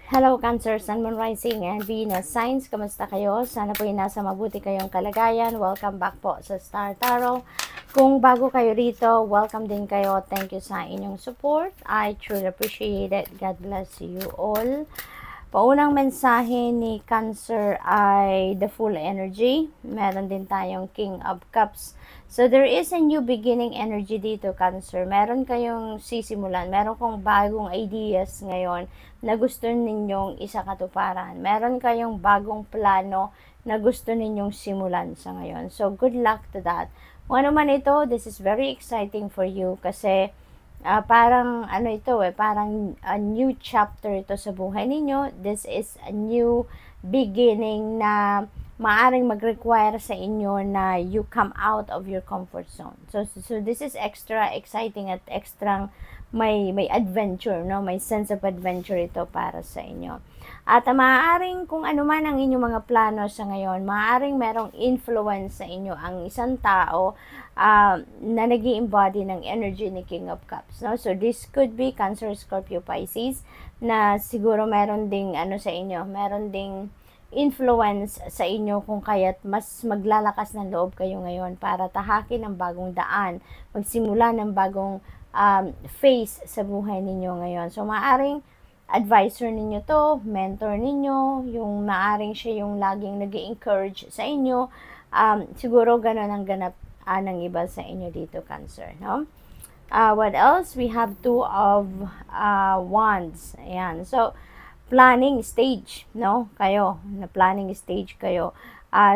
Hello Cancer, Sun, Moon, Rising, and Venus Signs. Kamusta kayo? Sana po yung nasa mabuti kayong kalagayan. Welcome back po sa Star Tarot. Kung bago kayo rito, welcome din kayo. Thank you sa inyong support. I truly appreciate it. God bless you all. Paunang mensahe ni Cancer ay the full energy. Meron din tayong King of Cups. So there is a new beginning energy dito, Cancer. Meron kayong sisimulan. Meron kong bagong ideas ngayon na gusto ninyong isakatuparan. Meron kayong bagong plano na gusto ninyong simulan sa ngayon. So good luck to that. Kung ano man ito, this is very exciting for you kasi parang ano ito parang a new chapter ito sa buhay ninyo. This is a new beginning na maaring mag-require sa inyo na you come out of your comfort zone. So this is extra exciting at extra may adventure, no? May sense of adventure ito para sa inyo. At maaaring kung ano man ang inyong mga plano sa ngayon, maaaring merong influence sa inyo ang isang tao na nag-i-embody ng energy ni King of Cups, no? So this could be Cancer, Scorpio, Pisces na siguro meron ding ano sa inyo, meron ding influence sa inyo kung kaya't mas maglalakas ng loob kayo ngayon para tahakin ang bagong daan, magsimula ng bagong phase sa buhay ninyo ngayon. So maaring advisor ninyo to, mentor ninyo, yung maaring siya yung laging nag-i-encourage sa inyo. Siguro ganun ang ganap ng iba sa inyo dito, Cancer, no? What else? We have Two of Wands. Ayan. So planning stage, no? Kayo, na planning stage kayo.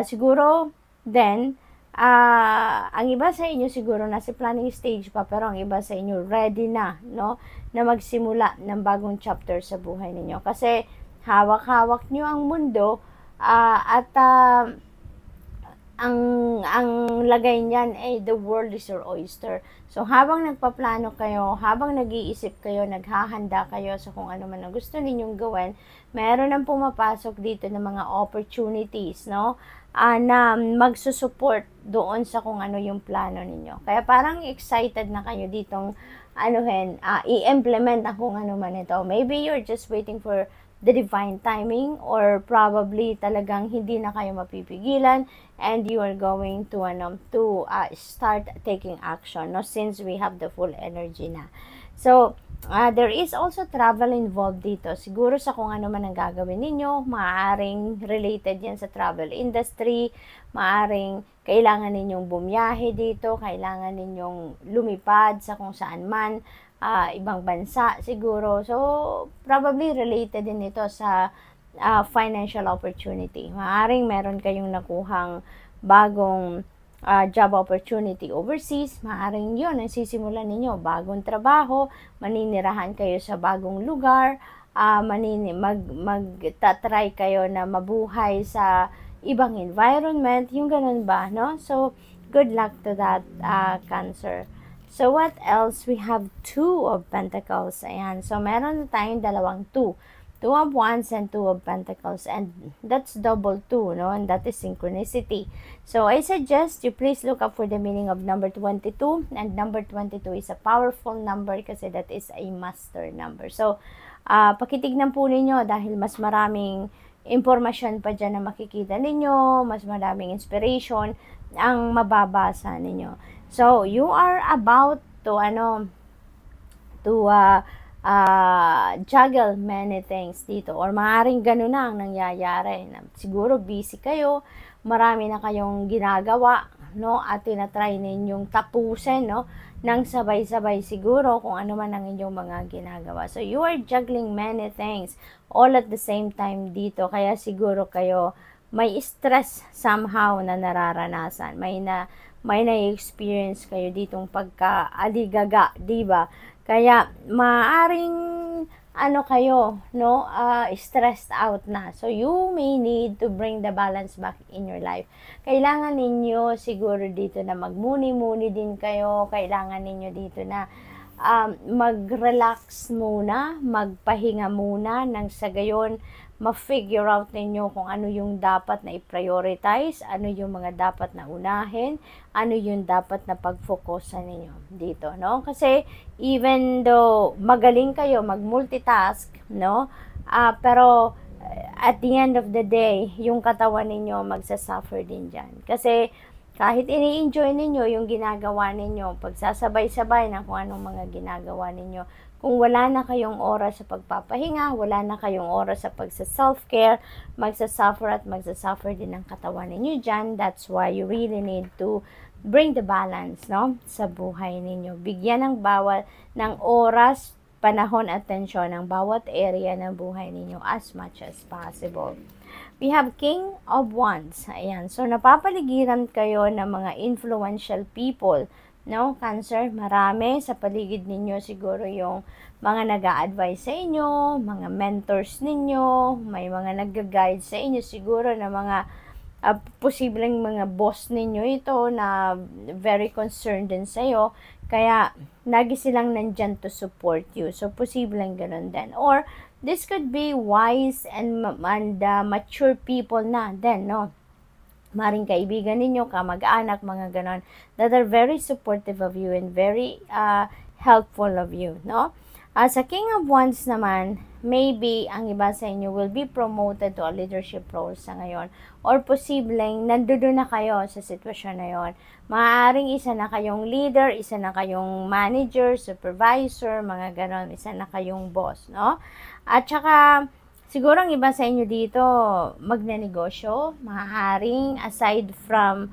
Siguro, then, ang iba sa inyo siguro nasa planning stage pa, pero ang iba sa inyo ready na, no? Na magsimula ng bagong chapter sa buhay ninyo. Kasi, hawak-hawak nyo ang mundo, at ang lagay niyan ay the world is your oyster. So habang nagpaplano kayo, habang nag-iisip kayo, naghahanda kayo sa kung ano man ang gusto ninyong gawin, meron nang pumapasok dito ng mga opportunities, no? Na magsusupport doon sa kung ano yung plano ninyo. Kaya parang excited na kayo ditong i-implement ang kung ano man ito. Maybe you're just waiting for the divine timing, or probably talagang hindi na kayo mapipigilan and you are going to start taking action, no, since we have the full energy na. So there is also travel involved dito. Siguro sa kung ano man ang gagawin ninyo, maaaring related yan sa travel industry, maaaring kailangan ninyong bumiyahe dito, kailangan ninyong lumipad sa kung saan man, ibang bansa siguro. So probably related din ito sa financial opportunity. Maaaring meron kayong nakuhang bagong job opportunity overseas. Maaaring yun ang sisimulan ninyo, bagong trabaho, maninirahan kayo sa bagong lugar, magtatry kayo na mabuhay sa ibang environment, yung ganun ba, no? So good luck to that, Cancer. So what else? We have Two of Pentacles. Ayan. So meron na tayong dalawang two. Two of Wands and Two of Pentacles. And that's double two, no? And that is synchronicity. So I suggest you please look up for the meaning of number 22. And number 22 is a powerful number kasi that is a master number. So pakitignan po ninyo dahil mas maraming impormasyon pa dyan na makikita ninyo, mas maraming inspiration ang mababasa ninyo. So you are about to juggle many things dito, or maaaring ganun na ang nangyayari. Siguro busy kayo, marami na kayong ginagawa, no, at tinatry ninyong tapusin, no, nang sabay-sabay siguro kung ano man ang inyong mga ginagawa. So you are juggling many things all at the same time dito, kaya siguro kayo may stress somehow na nararanasan, may na-experience kayo ditong pagka-aligaga, diba? Kaya maaring kayo, no, stressed out na. So you may need to bring the balance back in your life. Kailangan ninyo siguro dito na magmuni-muni din kayo. Kailangan ninyo dito na mag-relax muna, magpahinga muna, nang sa gayon ma-figure out ninyo kung ano yung dapat na i-prioritize, ano yung mga dapat na unahin, ano yung dapat na pag-focusan ninyo dito, no? Kasi even though magaling kayo mag-multitask, no, Pero at the end of the day, yung katawan ninyo magsasuffer din dyan. Kasi kahit ini-enjoy ninyo yung ginagawa ninyo, pagsasabay-sabay na kung anong mga ginagawa ninyo, kung wala na kayong oras sa pagpapahinga, wala na kayong oras sa pagsa-self-care, magsasuffer at magsasuffer din ang katawan ninyo dyan. That's why you really need to bring the balance, no, sa buhay ninyo. Bigyan ng bawat ng oras, panahon at tensyon ng bawat area ng buhay ninyo as much as possible. We have King of Wands. Ayan. So, napapaligiran kayo ng mga influential people. No, Cancer, marami sa paligid ninyo siguro yung mga nag-a-advise sa inyo, mga mentors ninyo, may mga nag-guide sa inyo siguro na mga posibleng mga boss ninyo ito na very concerned din sa'yo. Kaya, lagi silang nandyan to support you. So, posibleng ganun din. Or, this could be wise and mature people na din, no? Maring kaibigan ninyo, kamag-anak, mga ganon, that are very supportive of you and very helpful of you, no? Sa King of Wands naman, maybe ang iba sa inyo will be promoted to a leadership role sa ngayon. Or posibleng nandoon na kayo sa sitwasyon na yon. Maaaring isa na kayong leader, isa na kayong manager, supervisor, mga ganon, isa na kayong boss, no? At saka, siguro ang iba sa inyo dito, magnanegosyo, maaaring aside from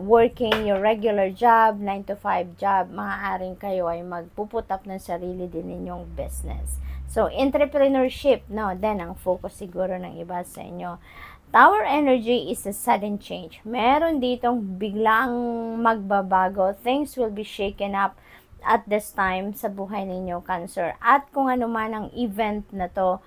working your regular job, 9 to 5 job, maaaring kayo ay magpuput up ng sarili din ninyong business. So, entrepreneurship, no, then ang focus siguro ng iba sa inyo. Tower energy is a sudden change. Meron ditong biglang magbabago. Things will be shaken up at this time sa buhay ninyo, Cancer. At kung ano man ang event na to,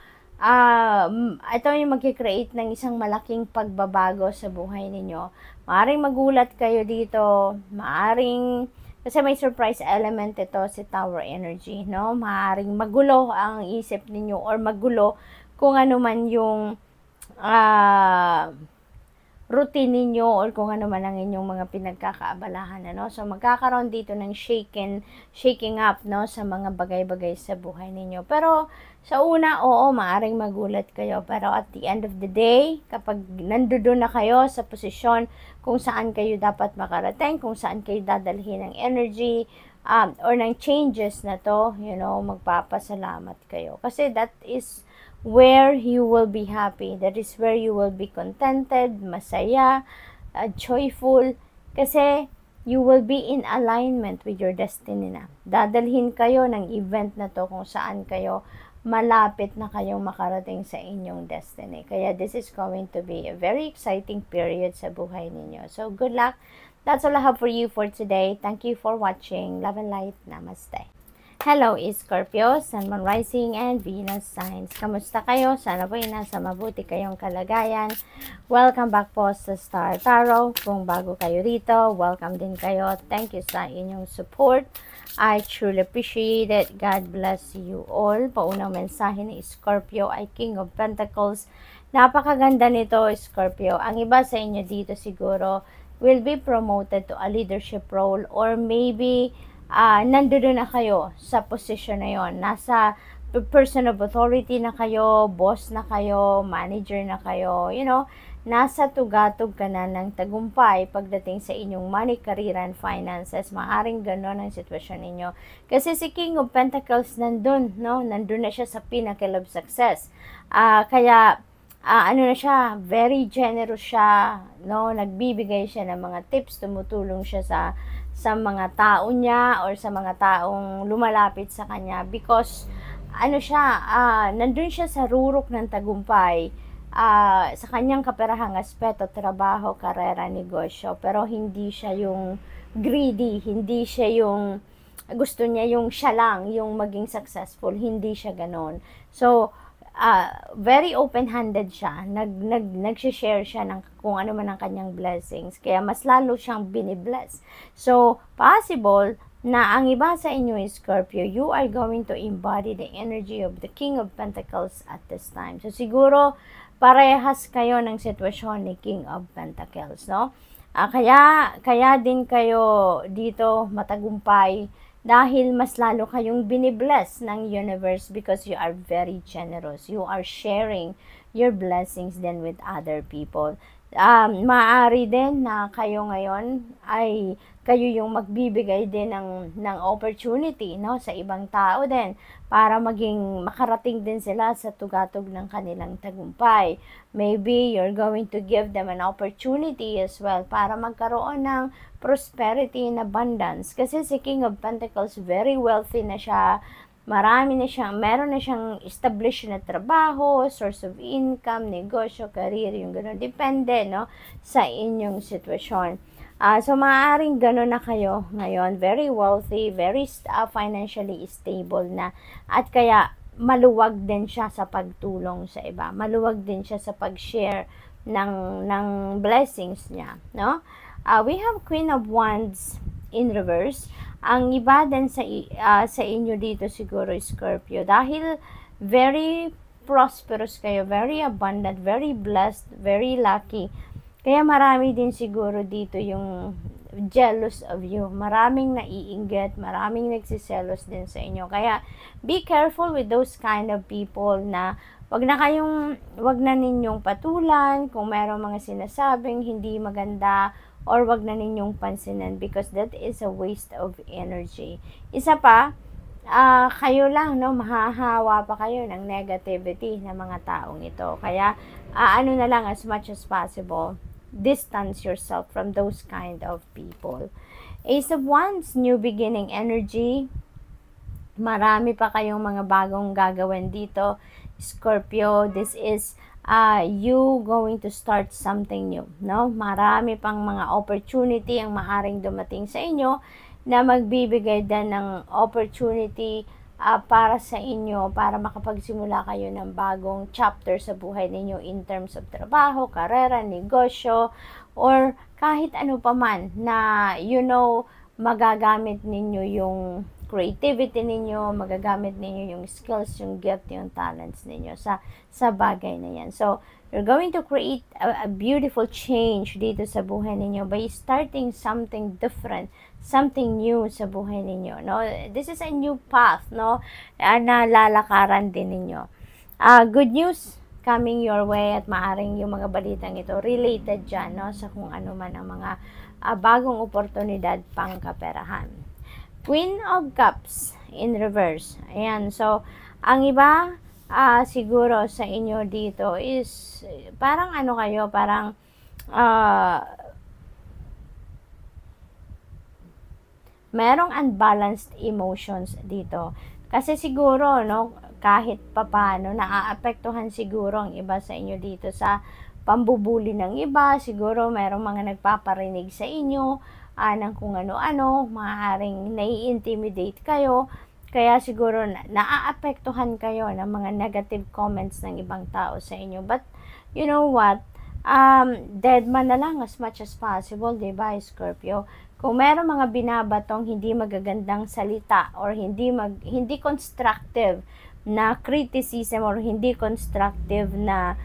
ito yung mag-create ng isang malaking pagbabago sa buhay ninyo. Maaring magulat kayo dito, maaring, kasi may surprise element ito si Tower Energy, no? Maaring magulo ang isip ninyo or magulo kung ano man yung routine ninyo or kung ano man ang inyong mga pinagkakaabalahan, ano? So, magkakaroon dito ng shaking up, no, sa mga bagay-bagay sa buhay ninyo. Pero, sa una, oo, maaring magulat kayo. Pero at the end of the day, kapag nandoon na kayo sa posisyon kung saan kayo dapat makarating, kung saan kayo dadalhin ng energy, or ng changes na to, you know, magpapasalamat kayo. Kasi that is where you will be happy. That is where you will be contented, masaya, joyful. Kasi you will be in alignment with your destiny na. Dadalhin kayo ng event na to kung saan kayo malapit na kayong makarating sa inyong destiny. Kaya this is going to be a very exciting period sa buhay ninyo. So, good luck. That's all I have for you for today. Thank you for watching. Love and light. Namaste. Hello, Scorpio, Sun, Moon, Rising, and Venus signs. Kamusta kayo? Sana po nasa mabuti kayong kalagayan. Welcome back po sa Star Tarot. Kung bago kayo rito, welcome din kayo. Thank you sa inyong support. I truly appreciate it. God bless you all. Paunang mensahe ni Scorpio ay King of Pentacles. Napakaganda nito, Scorpio. Ang iba sa inyo dito siguro will be promoted to a leadership role or maybe nandoon na kayo sa position na yon. Nasa person of authority na kayo, boss na kayo, manager na kayo, you know, nasa tugatog ka na ng tagumpay pagdating sa inyong money, career, and finances. Maaring gano'n ang sitwasyon ninyo. Kasi si King of Pentacles nandun, no? Nandun na siya sa pinnacle of success. Kaya, ano na siya, very generous siya, no? Nagbibigay siya ng mga tips, tumutulong siya sa mga tao niya or sa mga taong lumalapit sa kanya because ano siya, nandun siya sa rurok ng tagumpay sa kanyang kaperahang aspeto, trabaho, karera, negosyo, pero hindi siya yung greedy, hindi siya yung gusto niya yung siya lang, yung maging successful, hindi siya ganon. So, very open-handed siya. Nag-share siya ng kung ano man ang kanyang blessings. Kaya mas lalo siyang binibless. So, possible na ang iba sa inyo is Scorpio, you are going to embody the energy of the King of Pentacles at this time. So, siguro, parehas kayo ng sitwasyon ni King of Pentacles, no? Kaya din kayo dito matagumpay, dahil mas lalo kayong binibless ng universe because you are very generous. You are sharing your blessings then with other people. Maaari din na kayo ngayon ay kayo yung magbibigay din ng opportunity, no, sa ibang tao din para makarating din sila sa tugatog ng kanilang tagumpay. Maybe you're going to give them an opportunity as well para magkaroon ng prosperity and abundance. Kasi si King of Pentacles, very wealthy na siya, meron na siyang established na trabaho, source of income, negosyo, career, yung gano'n. Depende, no, sa inyong sitwasyon. So, maaaring gano'n na kayo ngayon. Very wealthy, very financially stable na. At kaya, maluwag din siya sa pagtulong sa iba. Maluwag din siya sa pag-share ng blessings niya, no? We have Queen of Wands in reverse. Ang iba din sa inyo dito siguro, Scorpio, dahil very prosperous kayo, very abundant, very blessed, very lucky. Kaya marami din siguro dito yung jealous of you. Maraming naiinggit, maraming nagsiselos din sa inyo. Kaya be careful with those kind of people na wag na ninyong patulan kung merong mga sinasabing hindi maganda, or wag na ninyong pansinin because that is a waste of energy. Isa pa, kayo lang, no, mahahawa pa kayo ng negativity ng mga taong ito. Kaya, ano na lang, as much as possible, distance yourself from those kind of people. Ace of Wands, new beginning energy. Marami pa kayong mga bagong gagawin dito, Scorpio. This is you going to start something new, no? Marami pang mga opportunity ang maaring dumating sa inyo na magbibigay din ng opportunity para sa inyo, para makapagsimula kayo ng bagong chapter sa buhay ninyo in terms of trabaho, karera, negosyo, or kahit ano pa man na magagamit ninyo yung creativity ninyo, magagamit ninyo yung skills, yung gift, yung talents ninyo sa bagay na yan. So, you're going to create a beautiful change dito sa buhay ninyo by starting something different, something new sa buhay ninyo, no? This is a new path, no, na lalakaran din ninyo. Good news coming your way, at maaring yung mga balitang ito related dyan, no, sa kung ano man ang mga bagong oportunidad pang kaperahan. Queen of Cups in reverse. Ayan, so ang iba siguro sa inyo dito is parang parang merong unbalanced emotions dito. Kasi siguro, no, kahit papano, naaapektuhan siguro ang iba sa inyo dito sa pambubuli ng iba. Siguro merong mga nagpaparinig sa inyo ng kung ano-ano, maaaring nai-intimidate kayo. Kaya siguro naaapektuhan kayo ng mga negative comments ng ibang tao sa inyo. But, you know what? Dead man na lang as much as possible, diba, Scorpio? Kung meron mga binabatong hindi magagandang salita or hindi constructive na criticism or hindi constructive na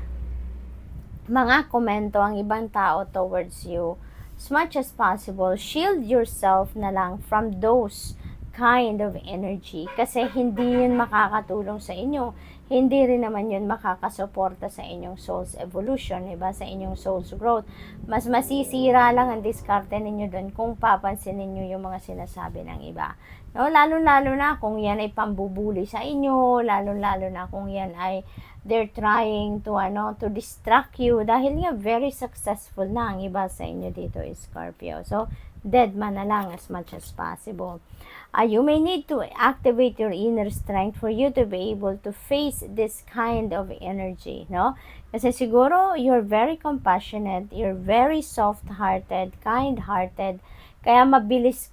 mga komento ang ibang tao towards you, as much as possible, shield yourself na lang from those kind of energy. Kasi hindi yun makakatulong sa inyo. Hindi rin naman yun makakasuporta sa inyong soul's evolution, diba? Sa inyong soul's growth. Mas masisira lang ang diskarte ninyo doon kung papansinin nyo yung mga sinasabi ng iba. No? Lalo-lalo na kung yan ay pambubuli sa inyo, lalo-lalo na kung yan ay they're trying to distract you, dahil nga very successful na ang iba sa inyo dito, Scorpio. So, dead man na lang as much as possible. You may need to activate your inner strength for you to be able to face this kind of energy, no? Kasi siguro, you're very compassionate, you're very soft-hearted, kind-hearted, kaya mabilis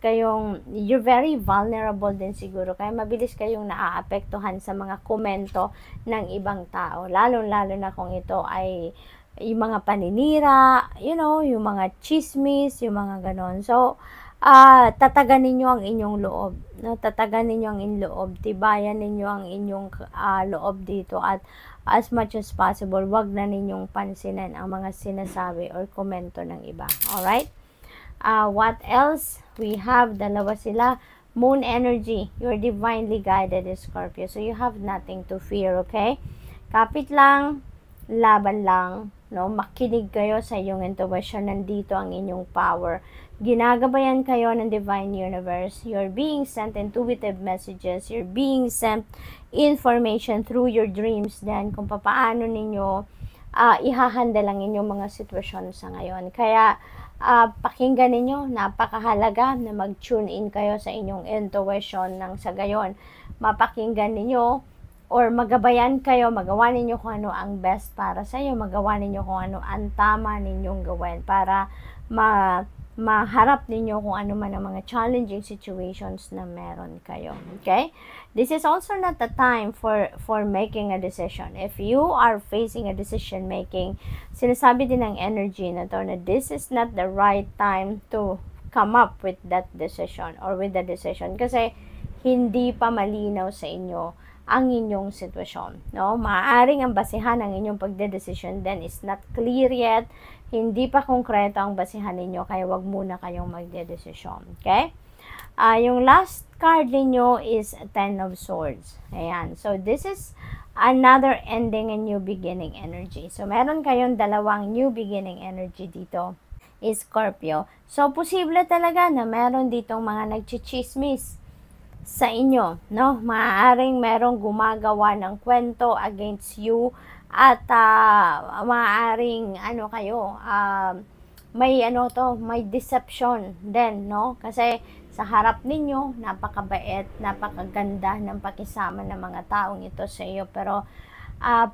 you're very vulnerable din siguro, kaya mabilis kayong naaapektuhan sa mga komento ng ibang tao, lalo-lalo na kung ito ay yung mga paninira, yung mga chismis, yung mga ganon. So, tatagan ninyo ang inyong loob, no? Tatagan ninyo ang inyong loob, tibayan ninyo ang inyong loob dito, at as much as possible, wag na ninyong pansinin ang mga sinasabi or komento ng iba. Alright? What else? We have, dalawa sila, moon energy. You're divinely guided, Scorpio. So you have nothing to fear, okay? Kapit lang, laban lang, no? Makinig kayo sa iyong intuition. Nandito ang inyong power. Ginagabayan kayo ng divine universe. You're being sent intuitive messages. You're being sent information through your dreams then kung paano ninyo ihahanda lang inyong mga sitwasyon sa ngayon. Kaya pakinggan ninyo, napakahalaga na mag-tune in kayo sa inyong intuition nang sa gayon mapakinggan ninyo or magabayan kayo, magawa ninyo kung ano ang best para sa iyo, magawa ninyo kung ano ang tama ninyong gawin para maharap ninyo kung ano man ang mga challenging situations na meron kayo. Okay? This is also not the time for making a decision. If you are facing a decision making, sinasabi din ng energy na to na this is not the right time to come up with that decision or with the decision kasi hindi pa malinaw sa inyo ang inyong sitwasyon. No? Maaaring ang basihan ng inyong pagdedesisyon then is not clear yet. Hindi pa konkreto ang basihan ninyo, kaya wag muna kayong magdedesisyon. Okay? Yung last card ninyo is Ten of Swords. Ayan. So, this is another ending and new beginning energy. So, meron kayong dalawang new beginning energy dito, Scorpio. So, posible talaga na meron ditong mga nagchichismis sa inyo, no? Maaaring merong gumagawa ng kwento against you at maaaring may deception din, no? Kasi sa harap ninyo, napakabait, napakaganda ng pakisama ng mga taong ito sa iyo, pero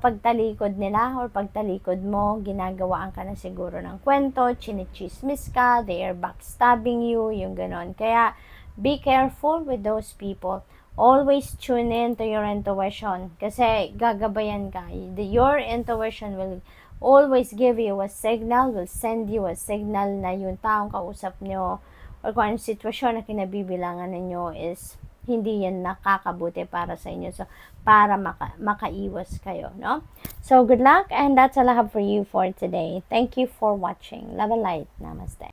pagtalikod nila or pagtalikod mo, ginagawaan ka na siguro ng kwento, chinichismis ka, they are backstabbing you, yung ganon. Kaya be careful with those people. Always tune in to your intuition kasi gagabayan ka. Your intuition will always give you a signal, will send you a signal na yung taong kausap nyo or kung anong sitwasyon na kinabibilangan ninyo is hindi yan nakakabuti para sa inyo. So, para makaiwas kayo, no? So, good luck and that's all I have for you for today. Thank you for watching. Love and light. Namaste.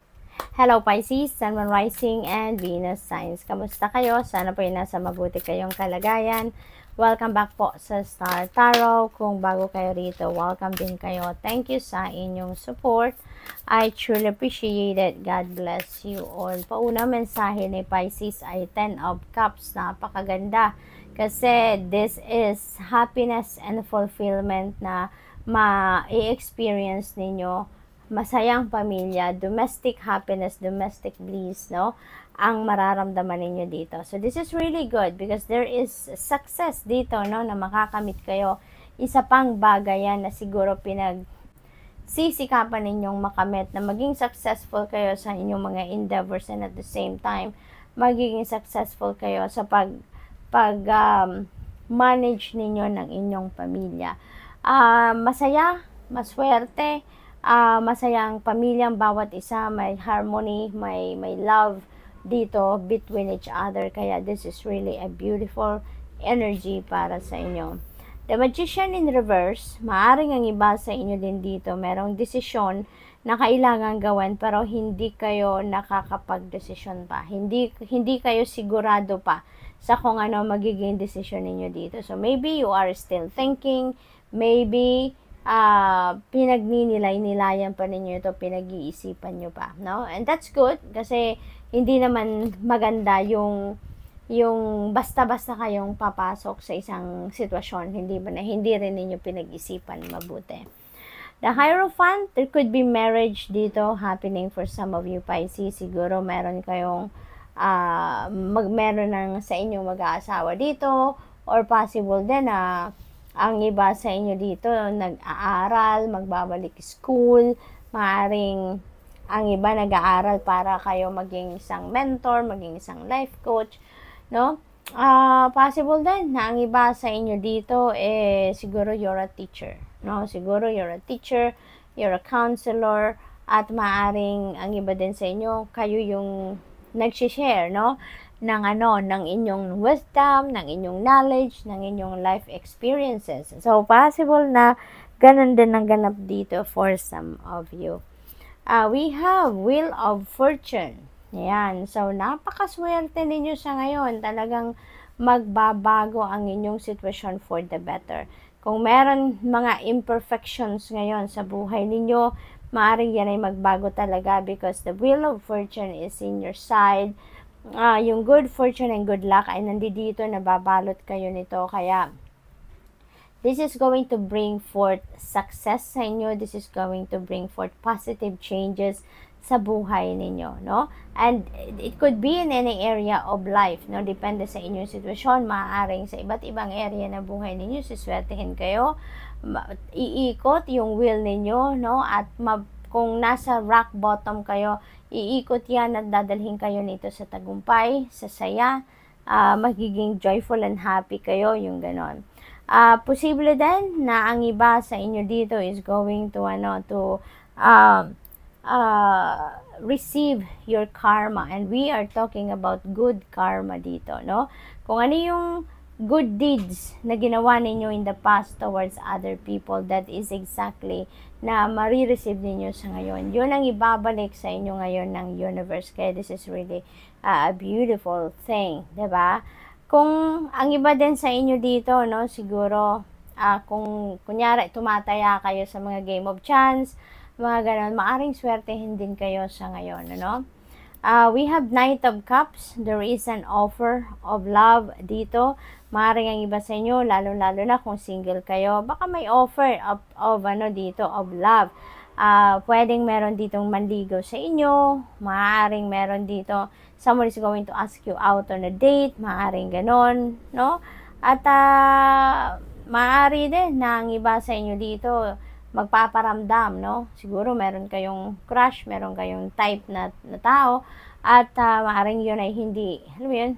Hello Pisces, Sun, Moon, Rising, and Venus signs. Kamusta kayo? Sana po yung nasa mabuti kayong kalagayan. Welcome back po sa Star Tarot. Kung bago kayo rito, welcome din kayo. Thank you sa inyong support. I truly appreciate it. God bless you all. Pauna mensahe ni Pisces ay 10 of Cups. Napakaganda. Kasi this is happiness and fulfillment na ma-experience ninyo. Masayang pamilya, domestic happiness, domestic bliss, no? Ang mararamdaman ninyo dito. So, this is really good because there is success dito, no? Na makakamit kayo. Isa pang bagay yan na siguro sisikapan ninyong makamit na maging successful kayo sa inyong mga endeavors and at the same time, magiging successful kayo sa manage ninyo ng inyong pamilya. Masaya, maswerte, masayang pamilyang bawat isa, may harmony, may love dito between each other, kaya this is really a beautiful energy para sa inyo. The Magician in reverse, maaring ang iba sa inyo din dito, merong desisyon na kailangan gawin pero hindi kayo nakakapag-desisyon pa, hindi kayo sigurado pa sa kung ano magiging desisyon ninyo dito. So maybe you are still thinking, maybe pinagninilayan pa ninyo ito, pinag-iisipan nyo pa, no? And that's good kasi hindi naman maganda yung basta-basta kayong papasok sa isang sitwasyon, hindi rin ninyo pinag-isipan mabuti. The Hierophant, there could be marriage dito happening for some of you Pisces. Siguro meron kayong meron ng sa inyo mag-aasawa dito or possible din na ang iba sa inyo dito nag-aaral, magbabalik school, maaring ang iba nag-aaral para kayo maging isang mentor, maging isang life coach, no? Possible din na ang iba sa inyo dito siguro you're a teacher, no? Siguro you're a teacher, you're a counselor, at maaring ang iba din sa inyo kayo yung nag-share, no? ng inyong wisdom, ng inyong knowledge, ng inyong life experiences. So, possible na ganun din ang ganap dito for some of you. We have Wheel of Fortune. Ayan. So, napakaswerte ninyo sa ngayon. Talagang magbabago ang inyong sitwasyon for the better. Kung meron mga imperfections ngayon sa buhay ninyo, maaaring yan ay magbago talaga because the wheel of fortune is in your side. Yung good fortune and good luck ay nandito, nababalot kayo nito. Kaya, this is going to bring forth success sa inyo. This is going to bring forth positive changes sa buhay ninyo, no? And it could be in any area of life, no? Depende sa inyong sitwasyon, maaaring sa iba't ibang area ng buhay ninyo, siswertehin kayo, iikot yung wheel ninyo, no? At kung nasa rock bottom kayo, iikot yan at dadalhin kayo nito sa tagumpay, sa saya, magiging joyful and happy kayo, yung ganon. Posible din na ang iba sa inyo dito is going to receive your karma, and we are talking about good karma dito, no? Kung ano yung good deeds na ginawa ninyo in the past towards other people, that is exactly na marireceive ninyo sa ngayon. Yun ang ibabalik sa inyo ngayon ng universe. Kaya this is really a beautiful thing, diba? Kung ang iba din sa inyo dito, no, siguro kung kunyari tumataya kayo sa mga game of chance, mga ganon, maaring swertehin din kayo sa ngayon, ano? We have Knight of Cups. There is an offer of love dito. Maaring ang iba sa inyo, lalo-lalo na kung single kayo, baka may offer of dito, of love. Pwedeng meron ditong manligaw sa inyo, maaaring meron dito, someone is going to ask you out on a date, maaaring ganon, no? At maaari din na ang iba sa inyo dito, magpaparamdam, no? Siguro meron kayong crush, meron kayong type na tao, at maaaring yun ay hindi, alam mo yun,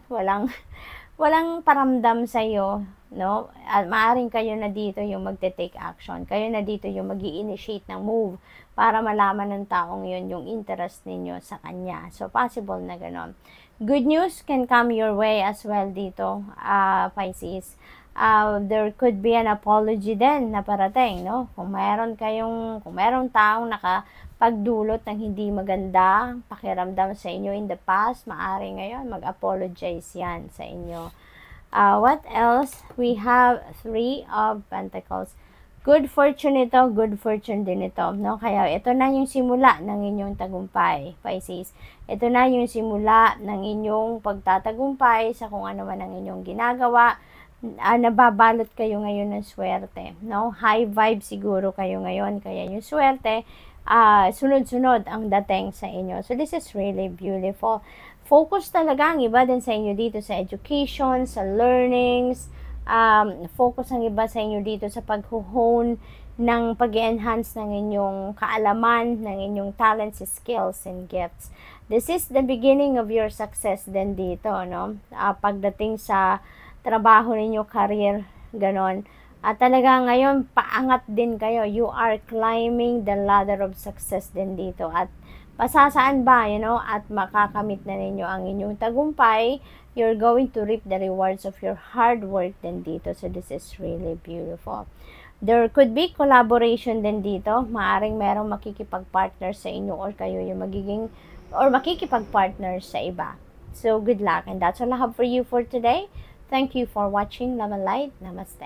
walang paramdam sa iyo, no? At maaaring kayo na dito yung magte-take action, kayo na dito yung mag-i-initiate ng move para malaman ng taong yun yung interest ninyo sa kanya. So, possible na ganon. Good news can come your way as well dito, Pisces. There could be an apology din na parating, no? Kung merong taong nakapagdulot ng hindi maganda pakiramdam sa inyo in the past, maaari ngayon mag-apologize yan sa inyo. What else? We have 3 of Pentacles. Good fortune ito, good fortune din ito, no? Kaya ito na yung simula ng inyong tagumpay, Pisces. Ito na yung simula ng inyong pagtatagumpay sa kung ano man ang inyong ginagawa. Nababalot kayo ngayon ng swerte, no? High vibe siguro kayo ngayon, kaya yung swerte, sunod-sunod ang dating sa inyo. So, this is really beautiful. Focus talaga ang iba din sa inyo dito sa education, sa learnings. Focus ang iba sa inyo dito sa pag-hone ng pag-enhance ng inyong kaalaman, ng inyong talents, skills, and gifts. This is the beginning of your success din dito, no? Pagdating sa trabaho ninyo, career, ganon. At talaga ngayon, paangat din kayo. You are climbing the ladder of success din dito. At pasasaan ba, at makakamit na ninyo ang inyong tagumpay, you're going to reap the rewards of your hard work din dito. So, this is really beautiful. There could be collaboration din dito. Maaring merong makikipag-partner sa inyo or kayo yung makikipag-partner sa iba. So, good luck. And that's all I have for you for today. Thank you for watching. Love and light. Namaste.